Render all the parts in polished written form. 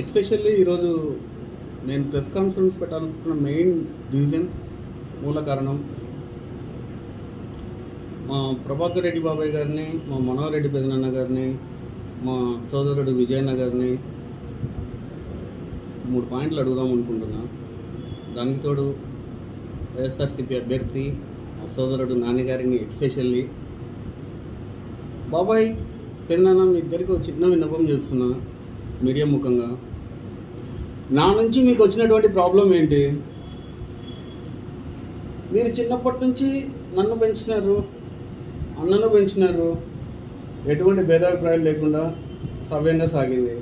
Especially ఈరోజు నేను press conference పెట్టాలనుకున్న main reason మూల కారణం మా ప్రభాకర్ రెడ్డి బాబాయ్ గారిని, మా మనోహర్ రెడ్డి పెదనాన్న గారిని, మా సోదరుడు విజయన్న గారిని 3 పాయింట్లు అడుగుదాం అనుకుంటున్నా. దానికి తోడు వైఎస్ఆర్సీపీ అభ్యర్థి మా సోదరుడు నాన్నగారిని ఎస్పెషల్లీ బాబాయ్ పెదనాన్న మీ ఇద్దరికి ఒక చిన్న విన్నపం చేస్తున్నా మీడియా ముఖంగా. నా నుంచి మీకు వచ్చినటువంటి ప్రాబ్లం ఏంటి? మీరు చిన్నప్పటి నుంచి నన్ను పెంచినారు, అన్నను పెంచినారు, ఎటువంటి భేదాభిప్రాయాలు లేకుండా సవ్యంగా సాగింది.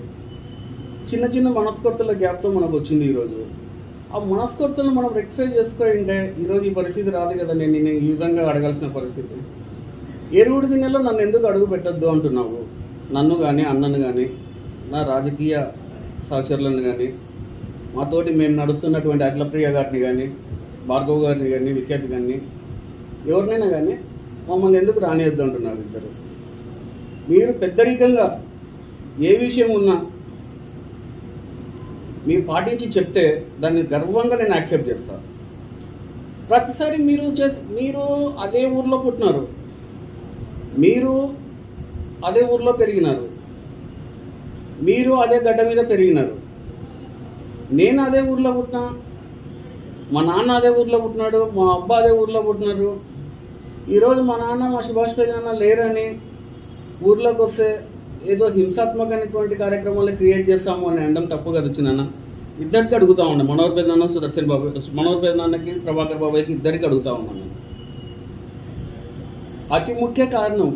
చిన్న చిన్న మనస్కొరతల గ్యాప్తో మనకు వచ్చింది ఈరోజు. ఆ మనస్కొరతలను మనం రెక్టిఫై చేసుకోంటే ఈరోజు ఈ పరిస్థితి రాదు కదా. నేను ఈ విధంగా అడగాల్సిన పరిస్థితి. ఎరువుడి దిన్నెలో నన్ను ఎందుకు అడుగు పెట్టద్దు అంటున్నావు? నన్ను కానీ, అన్నను కానీ, నా రాజకీయ సహచరులను కానీ, మాతోటి మేము నడుస్తున్నటువంటి అఖిలప్రియ గారిని కానీ, భార్గవ్ గారిని కానీ, విఖ్యాతి కానీ, ఎవరినైనా కానీ మమ్మల్ని ఎందుకు రానియద్దు అంటున్నారు ఇద్దరు. మీరు పెద్దరికంగా ఏ విషయం ఉన్నా మీరు పాటించి చెప్తే దాన్ని గర్వంగా నేను యాక్సెప్ట్ చేస్తాను. ప్రతిసారి మీరు అదే ఊర్లో పుట్టినారు, మీరు అదే ఊర్లో పెరిగినారు, మీరు అదే గడ్డ మీద పెరిగినారు. నేను అదే ఊర్లో పుట్టినా, మా నాన్న అదే ఊర్లో పుట్టినాడు, మా అబ్బా అదే ఊర్లో పుట్టినారు. ఈరోజు మా నాన్న, మా సుభాష్ పెదనాన్న లేరని ఊర్లోకి వస్తే ఏదో హింసాత్మకమైనటువంటి కార్యక్రమాలు క్రియేట్ చేస్తాము అని అనడం తప్పు కదా చిన్న. ఇద్దరికి అడుగుతా ఉన్నాను, మనోహర్ పెదనాన్న, సుదర్శన్ బాబాయ్, మనోహర్ పెదనాన్నకి, ప్రభాకర్ బాబాయ్కి ఇద్దరికి అడుగుతా ఉన్నాను. అతి ముఖ్య కారణం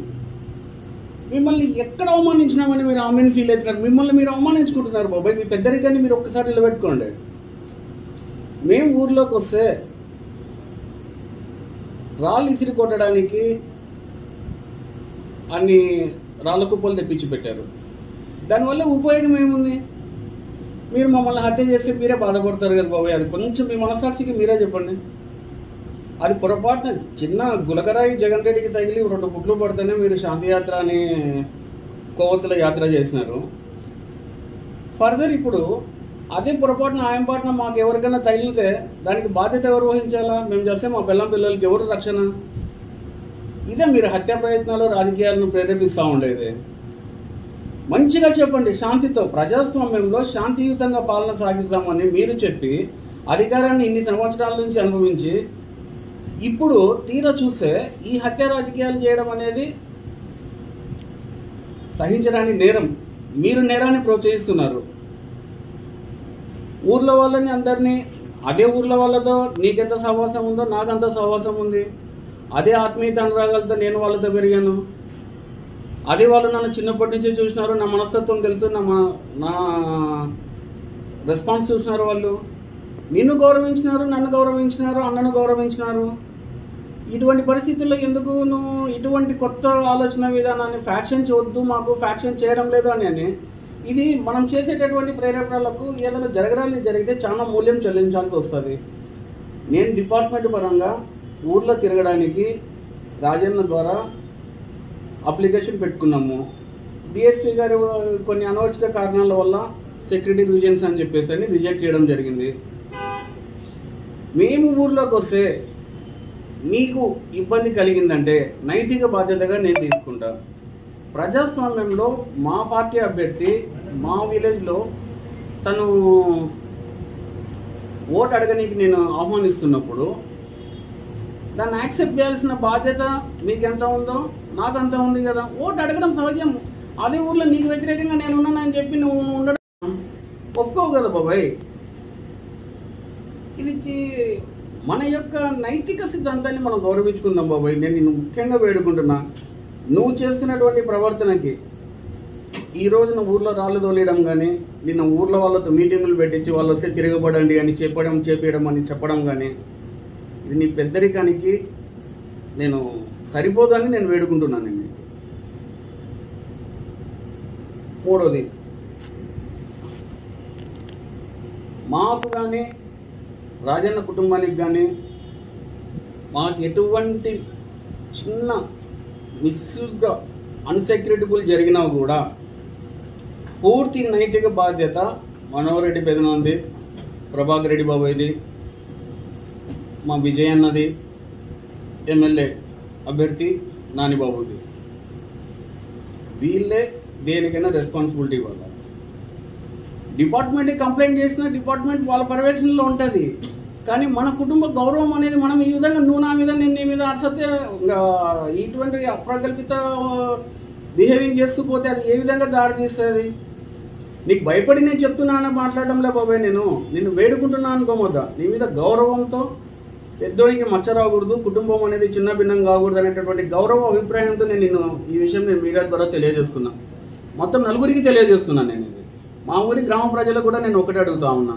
మిమ్మల్ని ఎక్కడ అవమానించినామని మీరు ఆమెను ఫీల్ అవుతున్నారు. మిమ్మల్ని మీరు అవమానించుకుంటున్నారు బాబాయ్. మీ పెద్దరికాన్ని మీరు ఒక్కసారి నిలబెట్టుకోండి. మేము ఊర్లోకి వస్తే రాళ్ళు ఇసిరి కొట్టడానికి అన్ని రాళ్ళ కుప్పలు తెప్పించి పెట్టారు. దానివల్ల ఉపయోగం ఏముంది? మీరు మమ్మల్ని హత్య చేస్తే మీరే బాధపడతారు కదా బాబాయ్. అది కొంచెం మీ మనస్సాక్షికి మీరే చెప్పండి. అది పొరపాటున చిన్న గులకరాయి జగన్ రెడ్డికి తగిలి 2 పుట్లు పడితేనే మీరు శాంతియాత్ర అని కోవత్తుల యాత్ర చేసినారు. ఫర్దర్ ఇప్పుడు అదే పొరపాటున ఆయంపాటున మాకు ఎవరికైనా తగిలితే దానికి బాధ్యత ఎవరు వహించాలా? మేము చేస్తే మా పిల్లలకి ఎవరు రక్షణ? ఇదే మీరు హత్యా ప్రయత్నాలు, రాజకీయాలను ప్రేరేపిస్తూ ఉండేది. మంచిగా చెప్పండి, శాంతితో ప్రజాస్వామ్యంలో శాంతియుతంగా పాలన సాగిస్తామని మీరు చెప్పి అధికారాన్ని ఇన్ని సంవత్సరాల నుంచి అనుభవించి ఇప్పుడు తీరా చూస్తే ఈ హత్య రాజకీయాలు చేయడం అనేది సహించడానికి నేరం. మీరు నేరాన్ని ప్రోత్సహిస్తున్నారు. ఊర్లో వాళ్ళని అందరినీ, అదే ఊర్లో వాళ్ళతో నీకెంత సహవాసం ఉందో నాకంత సహవాసం ఉంది. అదే ఆత్మీయత అనురాగాలతో నేను వాళ్ళతో పెరిగాను. అదే వాళ్ళు నన్ను చిన్నప్పటి నుంచి చూసినారు, నా మనస్తత్వం తెలుసు, నా రెస్పాన్స్ చూసినారు. వాళ్ళు నిన్ను గౌరవించినారు, నన్ను గౌరవించినారు, అన్నను గౌరవించినారు. ఇటువంటి పరిస్థితుల్లో ఎందుకు నువ్వు ఇటువంటి కొత్త ఆలోచన విధానాన్ని ఫ్యాక్షన్ వద్దు, మాకు ఫ్యాక్షన్ చేయడం లేదు అని ఇది మనం చేసేటటువంటి ప్రేరేపణలకు ఏదైనా జరగడానికి జరిగితే చాలా మూల్యం చెల్లించాల్సి వస్తుంది. నేను డిపార్ట్మెంట్ పరంగా ఊర్లో తిరగడానికి రాజన్న ద్వారా అప్లికేషన్ పెట్టుకున్నాము. డిఎస్పీ గారు కొన్ని అనవసర కారణాల వల్ల సెక్యూరిటీ రీజన్స్ అని చెప్పేసి రిజెక్ట్ చేయడం జరిగింది. మేము ఊర్లోకి వస్తే మీకు ఇబ్బంది కలిగిందంటే నైతిక బాధ్యతగా నేను తీసుకుంటా. ప్రజాస్వామ్యంలో మా పార్టీ అభ్యర్థి మా విలేజ్లో తను ఓటు అడగడానికి నేను ఆహ్వానిస్తున్నప్పుడు దాన్ని యాక్సెప్ట్ చేయాల్సిన బాధ్యత మీకు ఎంత ఉందో నాకు అంత ఉంది కదా. ఓటు అడగడం సహజం. అదే ఊర్లో నీకు వ్యతిరేకంగా నేను ఉన్నానని చెప్పి నువ్వు ఉండడం ఒప్పుకోవు కదా బాబాయ్. ఇది మన యొక్క నైతిక సిద్ధాంతాన్ని మనం గౌరవించుకుందాం బాబాయ్. నేను నిన్ను ముఖ్యంగా వేడుకుంటున్నా, నువ్వు చేస్తున్నటువంటి ప్రవర్తనకి ఈరోజు నా ఊర్లో రాళ్ళు తోలేయడం కానీ, నిన్న ఊర్లో వాళ్ళతో మీటింగులు పెట్టించి వాళ్ళు వస్తే తిరగబడండి అని చేపించడం అని చెప్పడం కానీ, ఇది నీ పెద్దరికానికి నేను సరిపోదని నేను వేడుకుంటున్నాను. మూడోది, మాకు కానీ రాజన్న కుటుంబానికి కానీ మాకు ఎటువంటి చిన్న మిస్యూజ్గా అన్సెక్యూరిటబుల్ జరిగినా కూడా పూర్తి నైతిక బాధ్యత మనోహర్ రెడ్డి పెదనాంది, ప్రభాకర్ రెడ్డి బాబాయ్ది, మా విజయ్ అన్నది, ఎమ్మెల్యే అభ్యర్థి నానిబాబుది. వీళ్ళే దేనికైనా రెస్పాన్సిబిలిటీ ఇవ్వాలి. డిపార్ట్మెంట్కి కంప్లైంట్ చేసిన డిపార్ట్మెంట్ వాళ్ళ పర్యవేక్షణలో ఉంటుంది. కానీ మన కుటుంబ గౌరవం అనేది మనం ఈ విధంగా నువ్వు నా మీద నేను నీ మీద అసత్య ఇటువంటి అప్రకల్పిత బిహేవింగ్ చేస్తూ పోతే అది ఏ విధంగా దారి తీస్తుంది? నీకు భయపడి నేను చెప్తున్నాను మాట్లాడడంలే బాబాయ్, నిన్ను వేడుకుంటున్నాను అనుకోమొద్దా. నీ మీద గౌరవంతో పెద్దోడికి మచ్చ రాకూడదు, కుటుంబం అనేది చిన్న భిన్నం కాకూడదు అనేటటువంటి గౌరవ అభిప్రాయంతో నేను ఈ విషయం మీడియా ద్వారా తెలియజేస్తున్నా. మొత్తం నలుగురికి తెలియజేస్తున్నాను. నేను ఇది మా ఊరి గ్రామ ప్రజలకు కూడా నేను ఒకటి అడుగుతా ఉన్నా,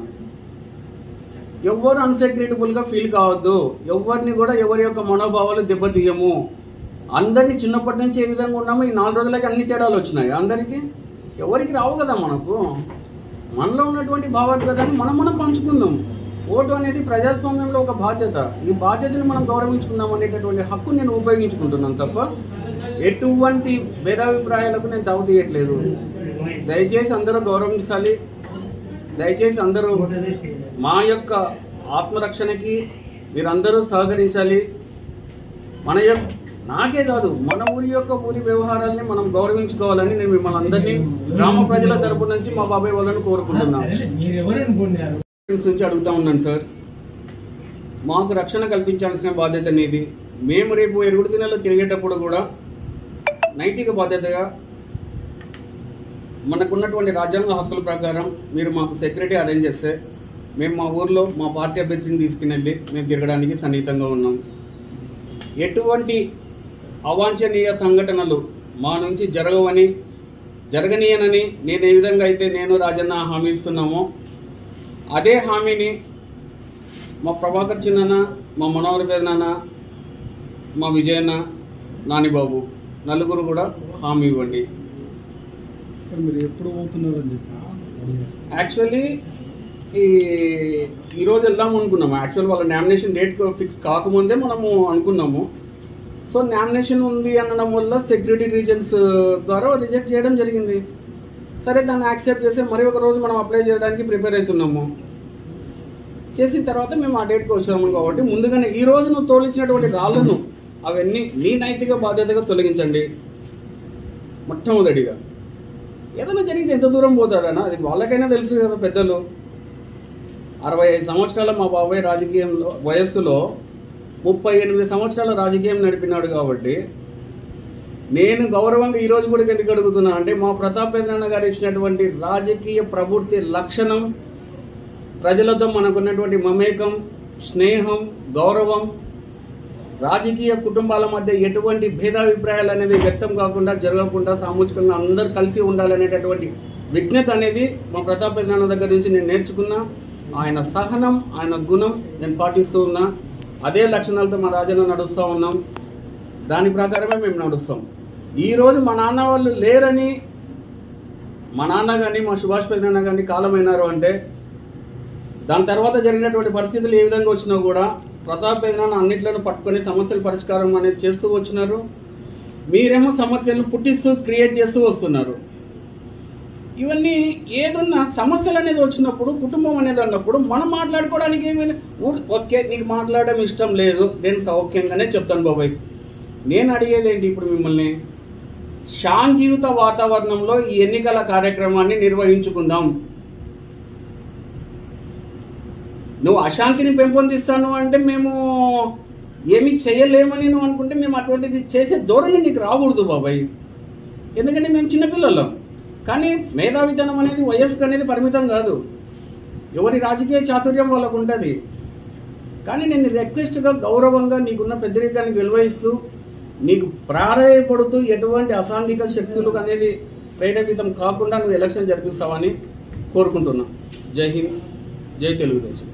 ఎవ్వరు అన్సెక్యూరిటబుల్గా ఫీల్ కావద్దు, ఎవరిని కూడా ఎవరి యొక్క మనోభావాలు దెబ్బతీయము. అందరినీ చిన్నప్పటి నుంచి ఏ విధంగా ఉన్నామో ఈ 4 రోజులకి అన్ని తేడాలు వచ్చినాయి. అందరికీ ఎవరికి రావు కదా. మనలో ఉన్నటువంటి భావోద్వేగాన్ని మనం పంచుకుందాం. ఓటు అనేది ప్రజాస్వామ్యంలో ఒక బాధ్యత. ఈ బాధ్యతను మనం గౌరవించుకుందాం అనేటటువంటి హక్కు నేను ఉపయోగించుకుంటున్నాను తప్ప ఎటువంటి భేదాభిప్రాయాలకు నేను తావు తీయట్లేదు. దయచేసి అందరూ గౌరవించాలి. దయచేసి అందరూ మా యొక్క ఆత్మరక్షణకి మీరందరూ సహకరించాలి. నాకే కాదు, మన ఊరి వ్యవహారాలని మనం గౌరవించుకోవాలని నేను మిమ్మల్ని అందరినీ గ్రామ ప్రజల తరపు నుంచి మా బాబాయ్ వాళ్ళని కోరుకుంటున్నాను. నుంచి అడుగుతా ఉన్నాను సార్, మాకు రక్షణ కల్పించాల్సిన బాధ్యత నీది. మేము రేపు 7 దినాల్లో తిరిగేటప్పుడు కూడా నైతిక బాధ్యతగా మనకున్నటువంటి రాజ్యాంగ హక్కుల ప్రకారం మీరు మాకు సెక్యూరిటీ అరేంజ్ చేస్తే మేము మా ఊర్లో మా పార్టీ అభ్యర్థిని తీసుకుని వెళ్ళి మేము తిరగడానికి సన్నిహితంగా ఉన్నాం. ఎటువంటి అవాంఛనీయ సంఘటనలు మా నుంచి జరగనీయనని నేను ఏ విధంగా అయితే నేను రాజన్న హామీ ఇస్తున్నామో అదే హామీని మా ప్రభాకర్ చిన్నన్న, మా మనోహర్ పెదనాన్న, మా విజయన్న, నానిబాబు నలుగురు కూడా హామీ ఇవ్వండి. మీరు ఎప్పుడు పోతున్నారని చెప్పి యాక్చువల్లీ ఈరోజు వెళ్దాం అనుకున్నాము. యాక్చువల్ వాళ్ళ నామినేషన్ డేట్ ఫిక్స్ కాకముందే మనము అనుకున్నాము. సో నామినేషన్ ఉంది అనడం వల్ల సెక్యూరిటీ రీజన్స్ ద్వారా రిజెక్ట్ చేయడం జరిగింది. సరే, దాన్ని యాక్సెప్ట్ చేసి మరి ఒక రోజు మనం అప్లై చేయడానికి ప్రిపేర్ అవుతున్నాము. చేసిన తర్వాత మేము ఆ డేట్కి వచ్చాము కాబట్టి ముందుగానే ఈ రోజు నువ్వు తోలించినటువంటి రాళ్ళను అవన్నీ నీ నైతిక బాధ్యతగా తొలగించండి. మొట్టమొదటిగా ఏదైనా జరిగితే ఎంత దూరం పోతారనా అది వాళ్ళకైనా తెలుసు కదా. పెద్దలు 65 సంవత్సరాల మా బాబాయ్ రాజకీయంలో వయస్సులో 38 సంవత్సరాల రాజకీయం నడిపినాడు కాబట్టి నేను గౌరవంగా ఈరోజు కూడా ఎందుకు అడుగుతున్నా అంటే మా ప్రతాప్ పెదనాన్న గారు ఇచ్చినటువంటి రాజకీయ ప్రవృత్తి లక్షణం, ప్రజలతో మనకున్నటువంటి మమేకం, స్నేహం, గౌరవం, రాజకీయ కుటుంబాల మధ్య ఎటువంటి భేదాభిప్రాయాలు అనేవి వ్యక్తం కాకుండా జరగకుండా సామూహికంగా అందరూ కలిసి ఉండాలనేటటువంటి విజ్ఞత అనేది మా ప్రతాప్ పెదనాన్న దగ్గర నుంచి నేను నేర్చుకున్నా. ఆయన సహనం, ఆయన గుణం నేను పాటిస్తూ ఉన్నా. అదే లక్షణాలతో మా రాజన్న నడుస్తూ ఉన్నాం. దాని ప్రకారమే మేము నడుస్తాం. ఈరోజు మా నాన్న వాళ్ళు లేరని మా నాన్న కానీ మా సుభాష్ పెదనాన్న కానీ కాలమైనారు అంటే దాని తర్వాత జరిగినటువంటి పరిస్థితులు ఏ విధంగా వచ్చినా కూడా ప్రతాప్ పెదనాన్న అన్నిట్లను పట్టుకొని సమస్యల పరిష్కారం అనేది చేస్తూ వచ్చినారు. మీరేమో సమస్యలను పుట్టిస్తూ క్రియేట్ చేస్తూ వస్తున్నారు. ఇవన్నీ ఏదన్నా సమస్యలు అనేది వచ్చినప్పుడు, కుటుంబం అనేది అన్నప్పుడు మనం మాట్లాడుకోవడానికి ఏమైనా ఓకే నీకు మాట్లాడడం ఇష్టం లేదు, నేను సౌఖ్యంగానే చెప్తాను బాబాయ్. నేను అడిగేది ఏంటి ఇప్పుడు మిమ్మల్ని, శాంతియుత వాతావరణంలో ఈ ఎన్నికల కార్యక్రమాన్ని నిర్వహించుకుందాం. నువ్వు అశాంతిని పెంపొందిస్తాను అంటే మేము ఏమి చేయలేమని నువ్వు అనుకుంటే మేము అటువంటిది చేసే ధోరణి నీకు రాకూడదు బాబాయ్. ఎందుకంటే మేము చిన్నపిల్లలం. కానీ మేధావితనం అనేది వయస్సుకు అనేది పరిమితం కాదు. ఎవరి రాజకీయ చాతుర్యం వాళ్ళకు ఉంటుంది. కానీ నేను రిక్వెస్ట్గా గౌరవంగా నీకున్న పెద్దరికానికి విలువయిస్తూ నీకు ప్రాధాయపడుతూ ఎటువంటి అసాంఘిక శక్తులకు అనేది ప్రేరేపితం కాకుండా నువ్వు ఎలక్షన్ జరిపిస్తావని కోరుకుంటున్నా. జై హింద్, జై తెలుగుదేశం.